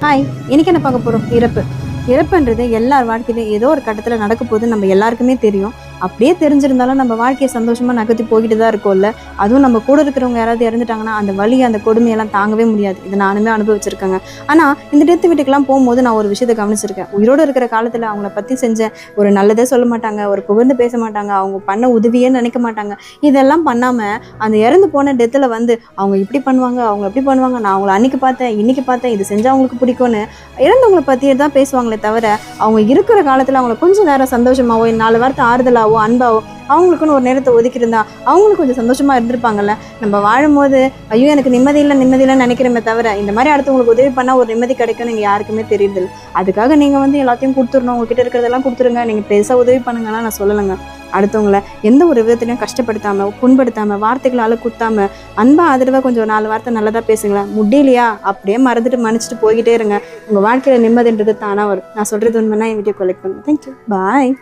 Hi. இன்னைக்கு என்ன பார்க்க போகிறோம்? இறப்பு. இறப்புன்றது எல்லார் வாழ்க்கையிலும் ஏதோ ஒரு கட்டத்தில் நடக்க போது நம்ம எல்லாருக்குமே தெரியும். அப்படியே தெரிஞ்சிருந்தாலும் நம்ம வாழ்க்கையை சந்தோஷமாக நகர்த்தி போய்கிட்டு தான் இருக்கோம்ல. அதுவும் நம்ம கூட இருக்கிறவங்க யாராவது இறந்துட்டாங்கன்னா அந்த வலி அந்த கொடுமையெல்லாம் தாங்கவே முடியாது. இதை நானுமே அனுபவிச்சிருக்கேங்க. ஆனால் இந்த டெத்து வீட்டுக்கெல்லாம் போகும்போது நான் ஒரு விஷயத்தை கவனிச்சிருக்கேன். உயிரோடு இருக்கிற காலத்தில் அவங்கள பற்றி செஞ்ச ஒரு நல்லதே சொல்ல மாட்டாங்க, ஒரு புகழ்ந்து பேச மாட்டாங்க, அவங்க பண்ண உதவியே நினைக்க மாட்டாங்க. இதெல்லாம் பண்ணாமல் அந்த இறந்து போன டெத்தில் வந்து அவங்க இப்படி பண்ணுவாங்க, அவங்க எப்படி பண்ணுவாங்க, நான் அவங்கள அன்னைக்கு பார்த்தேன், இன்னைக்கு பார்த்தேன், இது செஞ்சால் அவங்களுக்கு பிடிக்கும்னு இறந்தவங்களை பற்றியே தான் பேசுவாங்களே தவிர, அவங்க இருக்கிற காலத்தில் அவங்கள கொஞ்சம் நேரம் சந்தோஷமாவோ 4 வார்த்தை ஆறுதலாவோ அன்பாவோ அவங்களுக்குன்னு ஒரு நேரத்தை ஒதுக்கியிருந்தா அவங்களுக்கு கொஞ்சம் சந்தோஷமா இருந்திருப்பாங்கல்ல. நம்ம வாழும்போது ஐயோ எனக்கு நிம்மதி இல்லைன்னு நினைக்கிறோமே தவிர, இந்த மாதிரி அடுத்தவங்களுக்கு உதவி பண்ணால் ஒரு நிம்மதி கிடைக்கும்னு நீங்கள் யாருக்குமே தெரியுது. அதுக்காக நீங்கள் வந்து எல்லாத்தையும் கொடுத்துடணும், உங்ககிட்ட இருக்கிறதெல்லாம் கொடுத்துருங்க, நீங்கள் பெருசாக உதவி பண்ணுங்கன்னா நான் சொல்லலைங்க. அடுத்தவங்கள எந்த ஒரு விதத்துலையும் கஷ்டப்படுத்தாமல் புண்படுத்தாமல் வார்த்தைகளால் குத்தாமல் அன்பா ஆதரவாக கொஞ்சம் 4 வார்த்தை நல்லதாக பேசுங்களேன். முடியலையா அப்படியே மறந்துட்டு மன்னிச்சுட்டு போய்கிட்டே இருங்க. உங்கள் வாழ்க்கையில் நிம்மதின்றது தானாக வரும். நான் சொல்கிறது உண்மைன்னா என் வீடியோ கலெக்ட் பண்ணுங்க. தேங்க்யூ. பாய்.